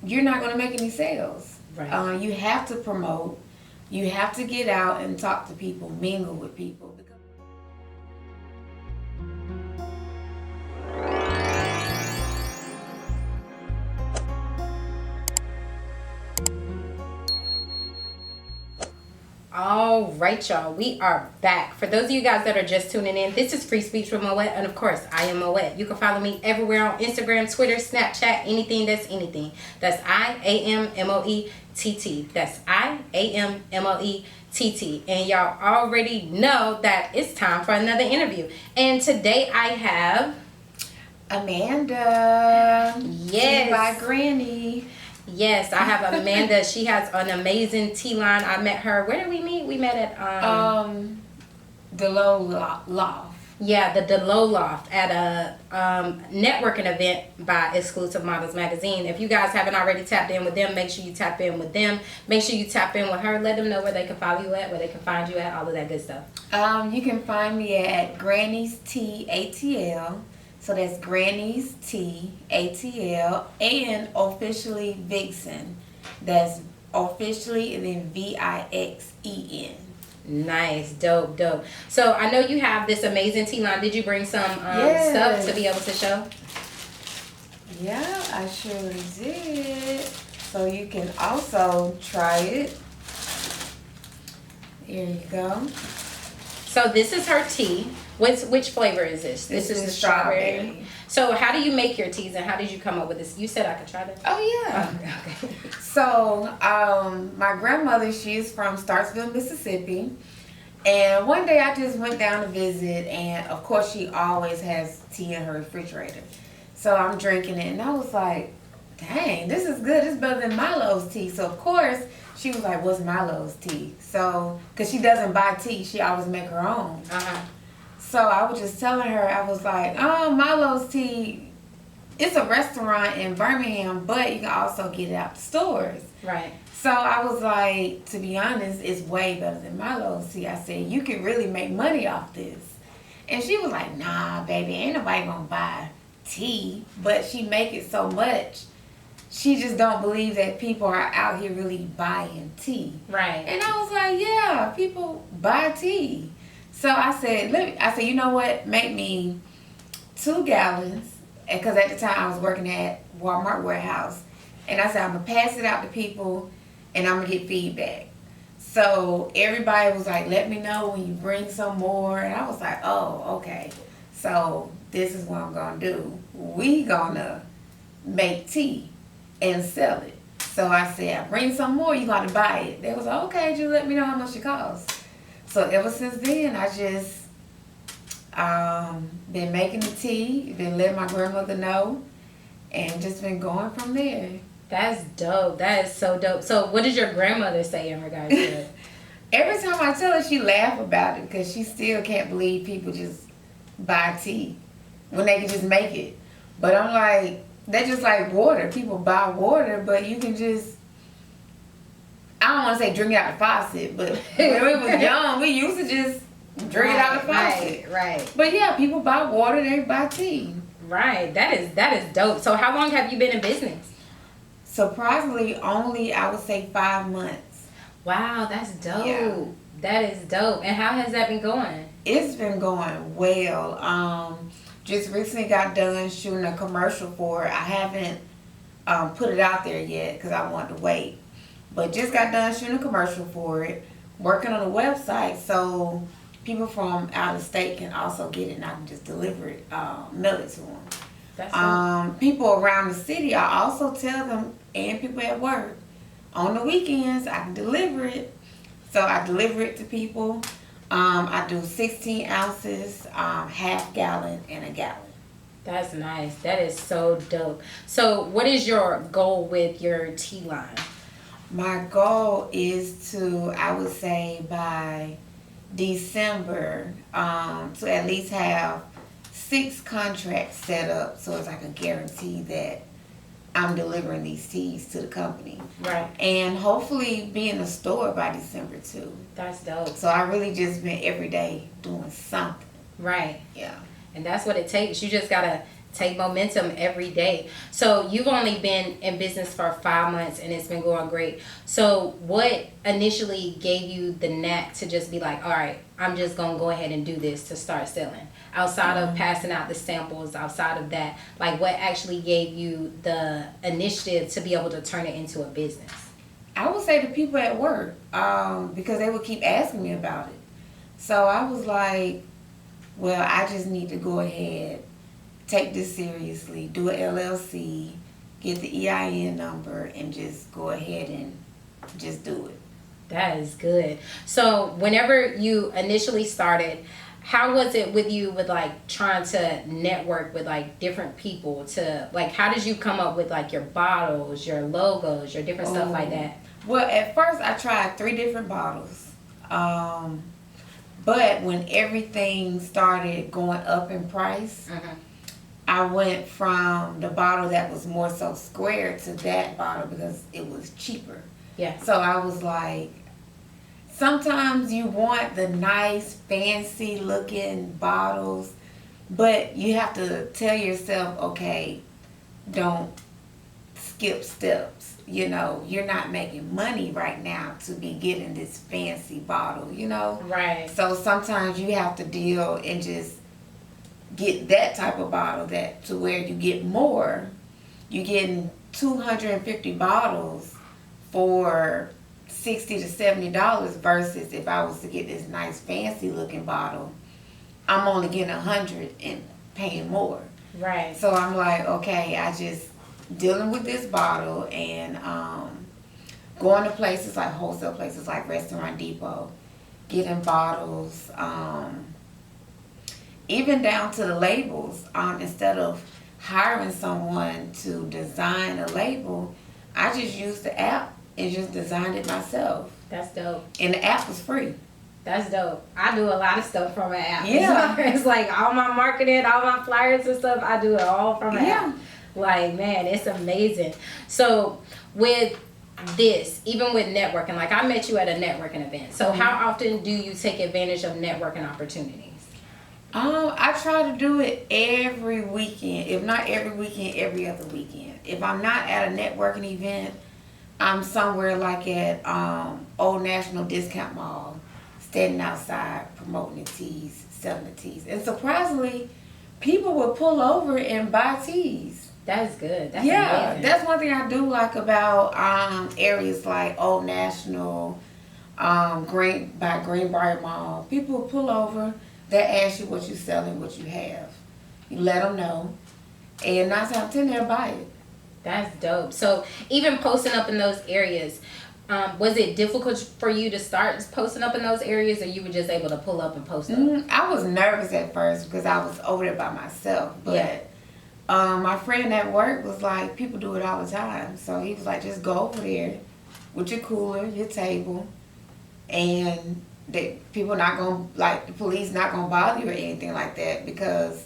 you're not going to make any sales. Right. You have to promote. You have to get out and talk to people, mingle with people. All right, y'all. We are back. For those of you guys that are just tuning in, this is Free Speech with Moett, and of course, I am Moett. You can follow me everywhere on Instagram, Twitter, Snapchat, anything that's anything. That's IamMoett. That's IamMoett. And y'all already know that it's time for another interview. And today I have Amanda. Yes. Tea by Granny. Yes, I have Amanda. She has an amazing tea line. I met her. Where did we meet? We met at The Low Loft. Yeah, the DeLow Loft at a networking event by Exclusive Models Magazine. If you guys haven't already tapped in with them, make sure you tap in with them. Make sure you tap in with her. Let them know where they can follow you at, where they can find you at, all of that good stuff. You can find me at Granny's Tea ATL. So that's Granny's Tea ATL, and officially Vixen. That's officially and then VIXEN. Nice, dope. So I know you have this amazing tea line. Did you bring some stuff to be able to show? Yeah, I sure did. So you can also try it. Here you go. So this is her tea. Which flavor is this? This is the strawberry. So how do you make your teas, and how did you come up with this? You said I could try this? Oh, yeah. Okay. So my grandmother, she's from Starksville, Mississippi. And one day I just went down to visit, and of course she always has tea in her refrigerator. So I'm drinking it, and I was like, dang, this is good. It's better than Milo's tea. So of course she was like, what's Milo's tea? So, because she doesn't buy tea, she always make her own. So I was just telling her, I was like, oh, Milo's tea, it's a restaurant in Birmingham, but you can also get it out the stores. Right. So I was like, to be honest, it's way better than Milo's tea. I said, you can really make money off this. And she was like, nah, baby, ain't nobody gonna buy tea. But she make it so much, she just don't believe that people are out here really buying tea. Right. And I was like, yeah, people buy tea. So I said, you know what? Make me 2 gallons. Because at the time I was working at Walmart warehouse. And I said, I'm going to pass it out to people and I'm going to get feedback. So everybody was like, let me know when you bring some more. And I was like, oh, okay. So this is what I'm going to do. We going to make tea and sell it. So I said, bring some more, you got to buy it. They was like, okay, just let me know how much it costs. So ever since then, I just been making the tea, been letting my grandmother know, and just been going from there. That's dope. That is so dope. So what did your grandmother say in regards to it? Every time I tell her, she laugh about it because she still can't believe people just buy tea when they can just make it. But I'm like, that's just like water. People buy water, but you can just, I don't want to say drink it out the faucet, but when we was young, we used to just drink it out the faucet. Right. But yeah, people buy water, they buy tea. Right. That is dope. So how long have you been in business? Surprisingly, only, I would say 5 months. Wow, that's dope. Yeah. That is dope. And how has that been going? It's been going well. Just recently got done shooting a commercial for it. I haven't put it out there yet because I wanted to wait. But just got done shooting a commercial for it, working on a website so people from out of state can also get it and I can just deliver it, mail it to them. That's people around the city, I also tell them, and people at work, on the weekends I can deliver it. So I deliver it to people. I do 16 ounces, half gallon, and a gallon. That's nice. That is so dope. So what is your goal with your tea line? My goal is to, I would say by December, to at least have 6 contracts set up so as I can guarantee that I'm delivering these teas to the company. Right. And hopefully be in the store by December too. That's dope. So I really just been every day doing something. Right. Yeah. And that's what it takes. You just gotta Take momentum every day. So you've only been in business for 5 months and it's been going great. So what initially gave you the knack to just be like, all right, I'm just going to go ahead and do this to start selling? Outside of passing out the samples, outside of that, like what actually gave you the initiative to be able to turn it into a business? I would say the people at work, because they would keep asking me about it. So I was like, well, I just need to go ahead, take this seriously, do an LLC, get the EIN number, and just go ahead and just do it. That is good. So whenever you initially started, how was it with you with like trying to network with like different people to like, how did you come up with like your bottles, your logos, your different stuff like that? Well, at first I tried 3 different bottles. But when everything started going up in price, I went from the bottle that was more so square to that bottle because it was cheaper. Yeah. So I was like, sometimes you want the nice, fancy looking bottles, but you have to tell yourself, okay, don't skip steps. You know, you're not making money right now to be getting this fancy bottle, you know? Right. So sometimes you have to deal and just get that type of bottle that to where you get more. You're getting 250 bottles for $60 to $70 versus if I was to get this nice fancy looking bottle, I'm only getting 100 and paying more. Right. So I'm like, okay, I just dealing with this bottle and going to places like wholesale places like Restaurant Depot, getting bottles, even down to the labels. Instead of hiring someone to design a label, I just used the app and just designed it myself. That's dope. And the app was free. That's dope. I do a lot of stuff from an app. Yeah. It's like all my marketing, all my flyers and stuff, I do it all from an Yeah. app. Like, man, it's amazing. So with this, even with networking, like I met you at a networking event. So how often do you take advantage of networking opportunities? I try to do it every weekend. If not every weekend, every other weekend. If I'm not at a networking event, I'm somewhere like at Old National Discount Mall, standing outside promoting the teas, selling the teas. And surprisingly, people will pull over and buy teas. That's good. That's Yeah, amazing. that's one thing I do like about areas like Old National, Greenbrier Mall. People pull over, they ask you what you're selling, what you have. You let them know, and 9 times out of 10 they'll buy it. That's dope. So even posting up in those areas, was it difficult for you to start posting up in those areas, or you were just able to pull up and post up? I was nervous at first because I was over there by myself, but Yeah. my friend at work was like, people do it all the time. So he was like, just go over there with your cooler, your table, and people not gonna, like, the police not gonna bother you or anything like that, because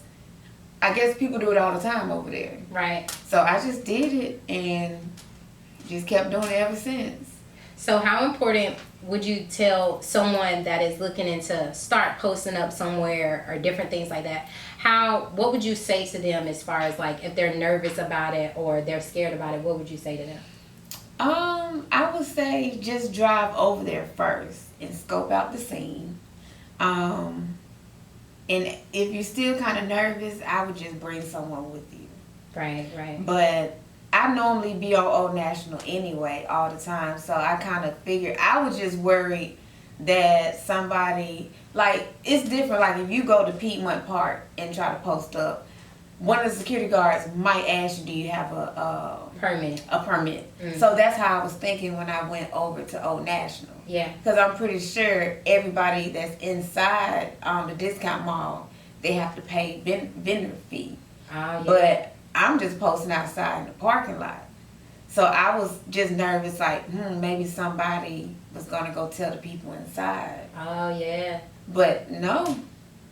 I guess people do it all the time over there. Right. So I just did it and just kept doing it ever since. So how important would you tell someone that is looking into start posting up somewhere or different things like that? What would you say to them as far as like if they're nervous about it or they're scared about it? What would you say to them? I would say just drive over there first and scope out the scene. And if you're still kind of nervous, I would just bring someone with you. Right, right. But I normally be on Old National anyway all the time, so I kind of figured I was just worried that somebody, like, it's different. Like if you go to Piedmont Park and try to post up, one of the security guards might ask you, do you have a Permit. So that's how I was thinking when I went over to Old National. Yeah. Because I'm pretty sure everybody that's inside the discount mall, they have to pay vendor fee. Oh, yeah. But I'm just posting outside in the parking lot. So I was just nervous, like, maybe somebody was going to go tell the people inside. Oh, yeah. But no.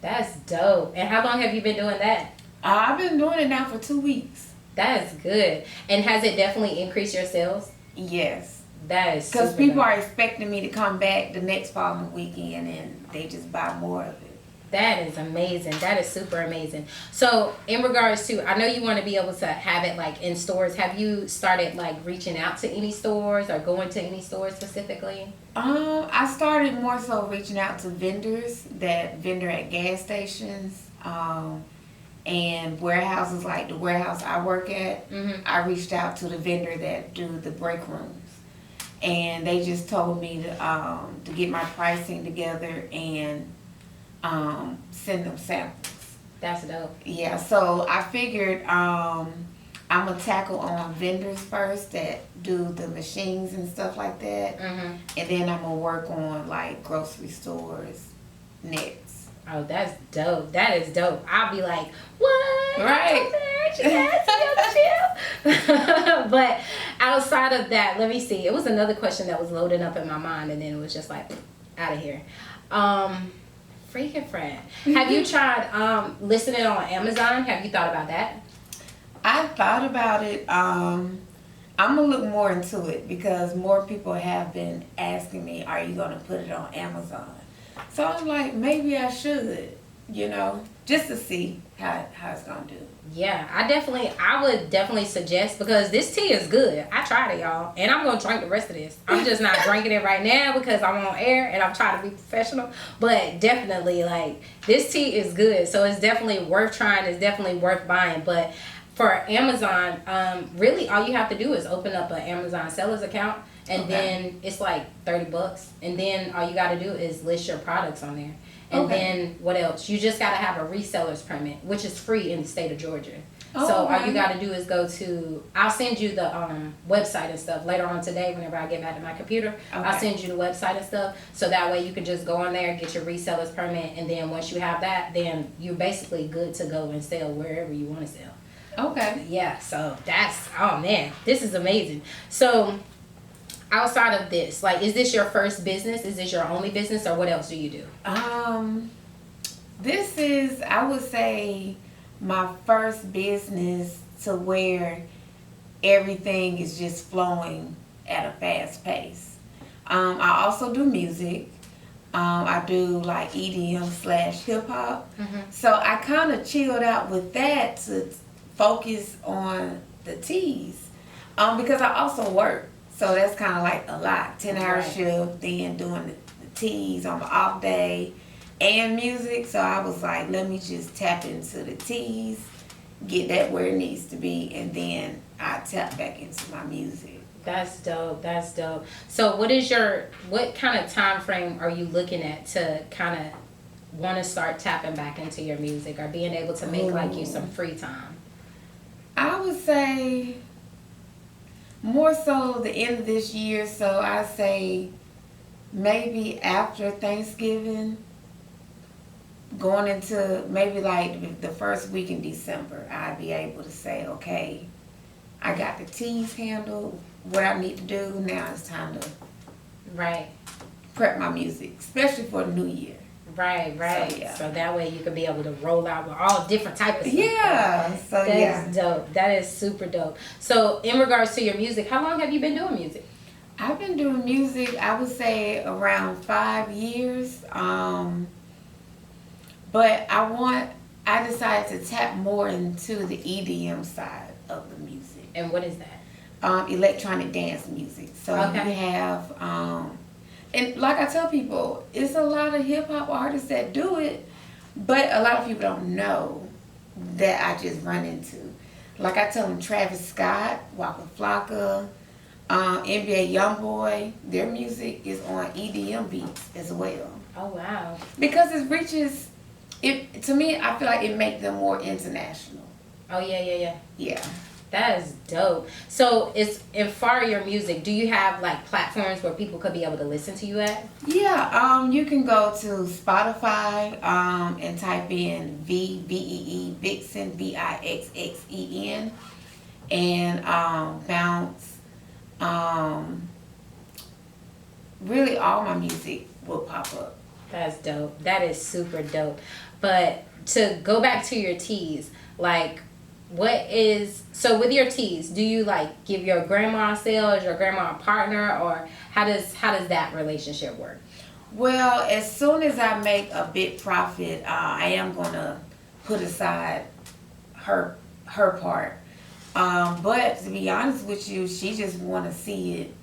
That's dope. And how long have you been doing that? I've been doing it now for 2 weeks. That is good. And has it definitely increased your sales? Yes. That is Because super people dope. are expecting me to come back the next following weekend and they just buy more of it. That is amazing. That is super amazing. So, in regards to, I know you want to be able to have it like in stores. Have you started like reaching out to any stores or going to any stores specifically? I started more so reaching out to vendors that vendor at gas stations, and warehouses like the warehouse I work at. Mm-hmm. I reached out to the vendor that do the break rooms, and they just told me to get my pricing together and send them samples. That's dope. Yeah, so I figured I'm gonna tackle on vendors first that do the machines and stuff like that, Mm-hmm. and then I'm gonna work on like grocery stores next. Oh, that's dope. That is dope. I'll be like, what? Right. But outside of that, let me see. It was another question that was loading up in my mind, and then it was just like, out of here. Freaking friend. Have you tried listening on Amazon? Have you thought about that? I thought about it. I'm gonna look more into it because more people have been asking me, "Are you gonna put it on Amazon?" So I'm like, maybe I should, just to see how it's gonna do. Yeah, I would definitely suggest, because this tea is good. I tried it, y'all, and I'm gonna drink the rest of this. I'm just not drinking it right now because I'm on air and I'm trying to be professional. But definitely, like, this tea is good, so it's definitely worth trying. It's definitely worth buying. But for Amazon, really all you have to do is open up an Amazon sellers account, and then it's like $30, and then all you got to do is list your products on there. And then what else? You just got to have a reseller's permit, which is free in the state of Georgia. So all you got to do is go to, I'll send you the website and stuff later on today whenever I get back to my computer. I'll send you the website and stuff, so that way you can just go on there, get your reseller's permit, and then once you have that, then you're basically good to go and sell wherever you want to sell. Okay. Yeah, so that's, oh man, this is amazing. So outside of this, like, is this your first business? Is this your only business, or what else do you do? This is, I would say, my first business to where everything is just flowing at a fast pace. I also do music. I do like EDM/hip hop. So I kind of chilled out with that to focus on the teas, because I also work. So that's kind of like a lot. 10-hour shift, then doing the teas on my off day and music. So I was like, let me just tap into the teas, get that where it needs to be, and then I tap back into my music. That's dope. That's dope. So what kind of time frame are you looking at to kind of want to start tapping back into your music, or being able to make like you some free time? I would say more so the end of this year. So I say maybe after Thanksgiving, going into maybe like the first week in December, I'd be able to say, okay, I got the teas handled, what I need to do. Now it's time to prep my music, especially for the new year. Right. So, yeah. So that way you can be able to roll out with all different types of stuff. Yeah. So That's dope. That is super dope. So in regards to your music, how long have you been doing music? I've been doing music, I would say around 5 years. But I decided to tap more into the EDM side of the music. And what is that? Electronic dance music. So you have, and like I tell people, it's a lot of hip hop artists that do it, but a lot of people don't know that I just run into. Like I tell them, Travis Scott, Waka Flocka, NBA YoungBoy, their music is on EDM beats as well. Oh wow! Because it reaches, to me, I feel like it makes them more international. Oh yeah. Yeah. That is dope. So, for your music, do you have like platforms where people could be able to listen to you at? Yeah, you can go to Spotify and type in VEE Vixen VIXXEN and bounce. Really, all my music will pop up. That's dope. That is super dope. But to go back to your teas, like, so with your teas, do you like give your grandma a sale? Is your grandma a partner, or how does that relationship work? Well, as soon as I make a big profit, I am gonna put aside her part. But to be honest with you, she just want to see it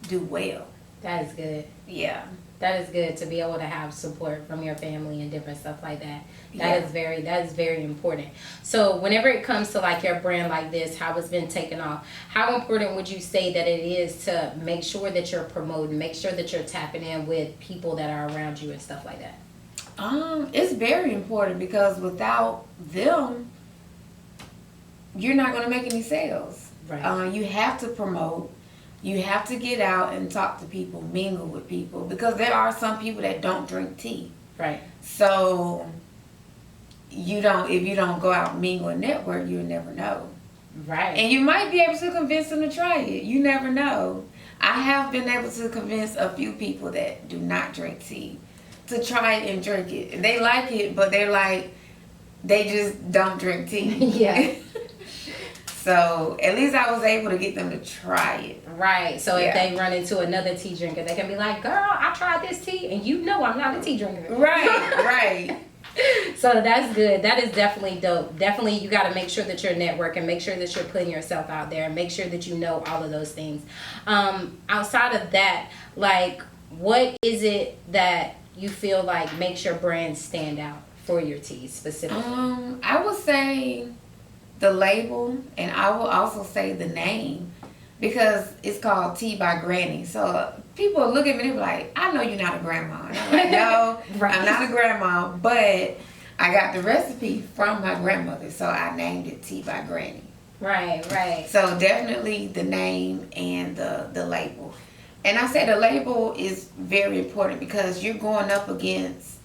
do well. That is good. Yeah. That is good to be able to have support from your family and different stuff like that. Yeah. That is very important. So whenever it comes to like your brand like this, how it's been taken off, how important would you say that it is to make sure that you're promoting, make sure that you're tapping in with people that are around you and stuff like that? It's very important because without them, you're not gonna make any sales. Right. You have to promote. You have to get out and talk to people, mingle with people, because there are some people that don't drink tea. Right. So if you don't go out, mingle, and network, you'll never know. Right. And you might be able to convince them to try it. You never know. I have been able to convince a few people that do not drink tea to try it and drink it. They like it, but they just don't drink tea. Yeah. So at least I was able to get them to try it. Right. So if Yeah. they run into another tea drinker, they can be like, girl, I tried this tea and you know I'm not a tea drinker. Right. So that's good. That is definitely dope. Definitely you got to make sure that you're networking, make sure that you're putting yourself out there, and make sure that you know all of those things. Outside of that, like, what is it that you feel like makes your brand stand out for your teas specifically? I would say the label, and I will also say the name, because it's called Tea by Granny. So people look at me and they're like, I know you're not a grandma. And I'm like, no, Right. I'm not a grandma, but I got the recipe from my grandmother, so I named it Tea by Granny. Right. So definitely the name and the label. And I say the label is very important because you're going up against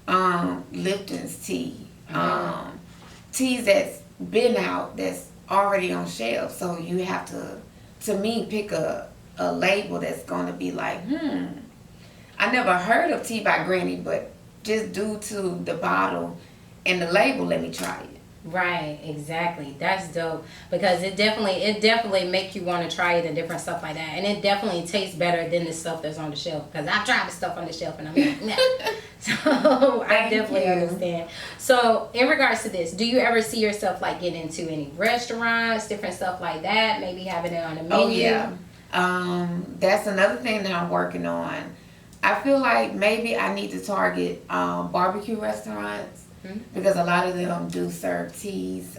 Lipton's tea. Teas that's been out, that's already on shelf. So you have to me, pick a label that's going to be like, I never heard of Tea by Granny, but just due to the bottle and the label, let me try it. Right, exactly. That's dope because it definitely make you want to try it and different stuff like that, and it definitely tastes better than the stuff that's on the shelf. Because I've tried the stuff on the shelf and I'm like, nah. So I definitely understand. So in regards to this, do you ever see yourself like getting into any restaurants, different stuff like that? Maybe having it on the menu. Oh yeah, that's another thing that I'm working on. I feel like maybe I need to target barbecue restaurants. Because a lot of them do serve teas,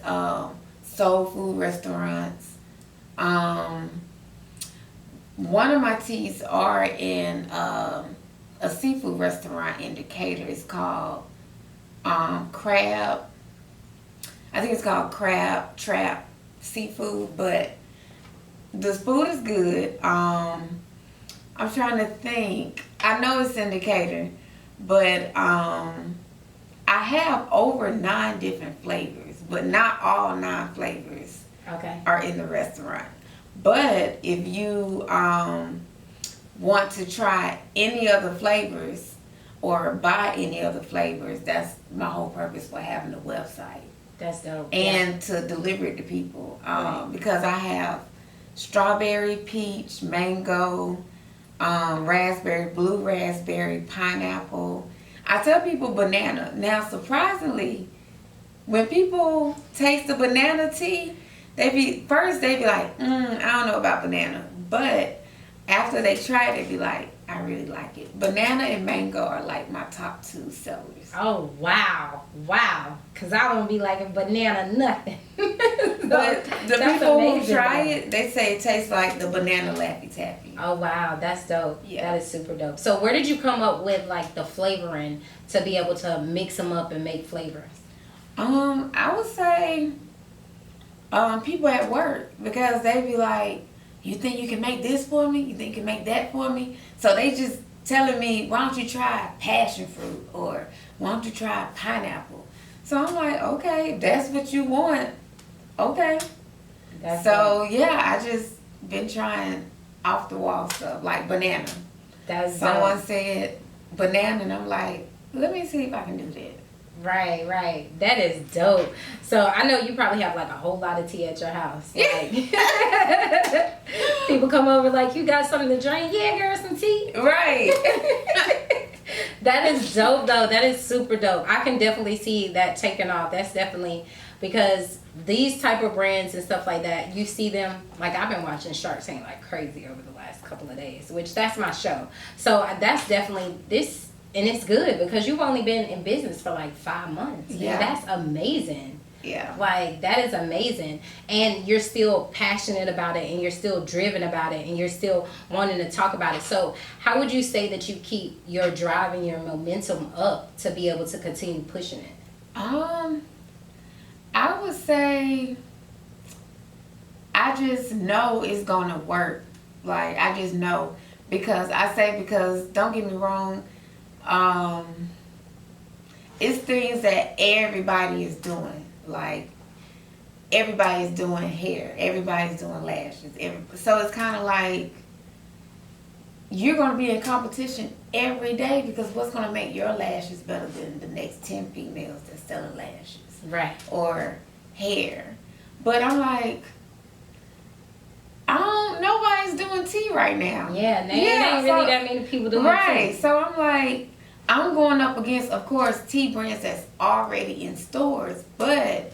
soul food restaurants. One of my teas are in a seafood restaurant in Decatur. It's called Crab. I think it's called Crab Trap Seafood, but the food is good. I'm trying to think. I know it's in Decatur, but I have over 9 different flavors, but not all 9 flavors are in the restaurant. But if you want to try any other flavors or buy any other flavors, that's my whole purpose for having the website. That's dope. And to deliver it to people. Because I have strawberry, peach, mango, raspberry, blue raspberry, pineapple. I tell people banana. Now, surprisingly, when people taste the banana tea, they be like, I don't know about banana. But after they try it, they be like, I really like it. Banana and mango are like my top 2 sellers. Oh, wow. Because I don't be liking banana nothing. But the people who try it, they say it tastes like the banana Laffy Taffy. Oh, wow. That's dope. Yeah. That is super dope. So where did you come up with like the flavoring to be able to mix them up and make flavors? I would say people at work, because they be like, you think you can make this for me? You think you can make that for me? So they just telling me, why don't you try passion fruit, or why don't you try pineapple? So I'm like, okay, if that's what you want, okay. So yeah, I just been trying off the wall stuff like banana. Someone said banana, and I'm like, let me see if I can do that. Right. That is dope. So I know you probably have like a whole lot of tea at your house. Like, people come over like, you got something to drink? Yeah, girl, some tea. Right. That is dope though. That is super dope. I can definitely see that taking off. That's definitely because these type of brands and stuff like that, you see them, like I've been watching Shark Tank like crazy over the last couple of days, which that's my show. So that's definitely this, and it's good because you've only been in business for like 5 months. Yeah. And that's amazing. Yeah. Like, that is amazing. And you're still passionate about it, and you're still driven about it, and you're still wanting to talk about it. So how would you say that you keep your drive and your momentum up to be able to continue pushing it? I would say I just know it's gonna work. Like, I just know. Because don't get me wrong, it's things that everybody is doing. Like, everybody's doing hair, everybody's doing lashes. So it's kind of like you're going to be in competition every day because what's going to make your lashes better than the next 10 females that's selling lashes? Right. Or hair. But I'm like, nobody's doing tea right now. Yeah, ain't really that many people doing tea. Right. So I'm like, I'm going up against, of course, tea brands that's already in stores, but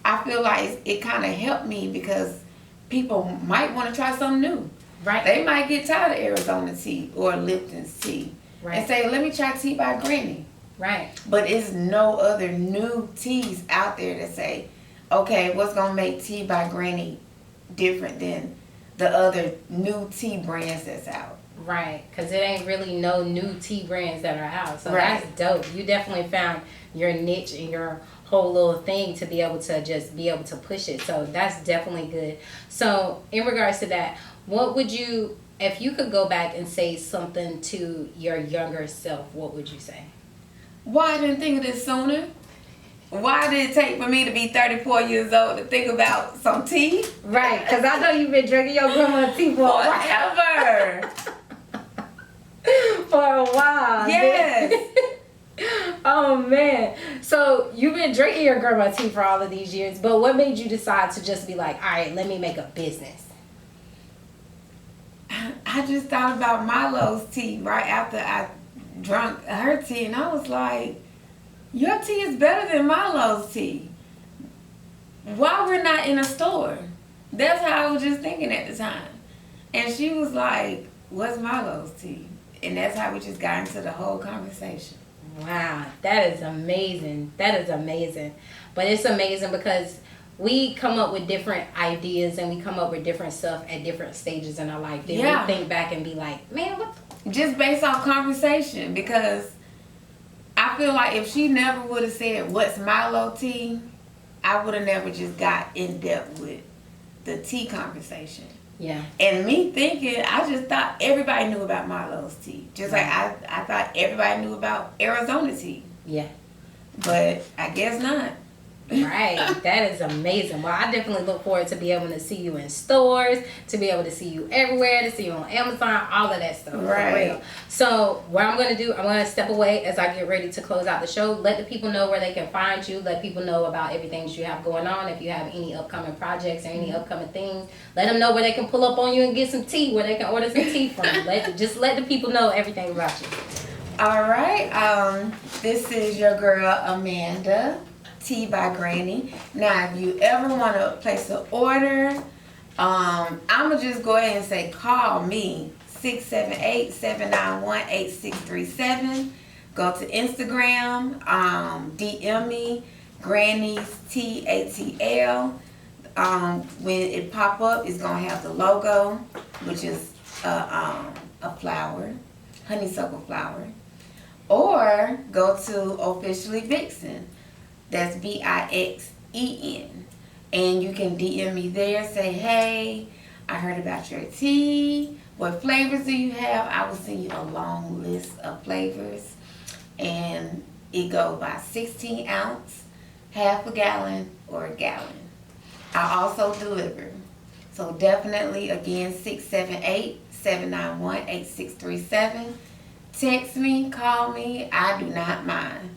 I feel like it kind of helped me because people might want to try something new. Right. They might get tired of Arizona tea or Lipton's tea. Right. And say, let me try tea by Granny. Right. But it's no other new teas out there that say, okay, what's going to make tea by Granny different than the other new tea brands that's out? Right, because it ain't really no new tea brands that are out. So right. That's dope. You definitely found your niche and your whole little thing to be able to just be able to push it. So that's definitely good. So in regards to that, what would you, if you could go back and say something to your younger self, what would you say? Why I didn't think of this sooner? Why did it take for me to be 34 years old to think about some tea? Right, because I know you've been drinking your grandma's tea for forever. For a while. Yes. Oh man. So you've been drinking your grandma's tea for all of these years, but what made you decide to just be like, all right, let me make a business? I just thought about Milo's tea right after I drank her tea, and I was like, your tea is better than Milo's tea. Why we're not in a store? That's how I was just thinking at the time. And she was like, what's Milo's tea? And that's how we just got into the whole conversation. Wow, that is amazing. That is amazing. But it's amazing because we come up with different ideas and we come up with different stuff at different stages in our life. Then we think back and be like, man, what? Just based off conversation, because I feel like if she never would have said, what's Milo tea, I would have never just got in depth with the tea conversation. Yeah. And me thinking, I just thought everybody knew about Milo's tea. Just like I thought everybody knew about Arizona tea. Yeah. But I guess not. Right. That is amazing. Well, I definitely look forward to be able to see you in stores, to be able to see you everywhere, to see you on Amazon, all of that stuff. Right. For real. So what I'm going to do, I'm going to step away as I get ready to close out the show. Let the people know where they can find you. Let people know about everything that you have going on. If you have any upcoming projects or any upcoming things, let them know where they can pull up on you and get some tea, where they can order some tea from. Just let the people know everything about you. All right. This is your girl, Amanda. Tea by Granny. Now, if you ever want to place an order, I'm going to just go ahead and say call me, 678-791-8637. Go to Instagram, DM me, Granny's Tea, ATL. When it pop up, it's going to have the logo, which is a flower, honeysuckle flower. Or go to Officially Vixen. That's VIXEN. And you can DM me there. Say, hey, I heard about your tea. What flavors do you have? I will send you a long list of flavors. And it goes by 16 ounce, half a gallon, or a gallon. I also deliver. So definitely, again, 678-791-8637. Text me, call me. I do not mind.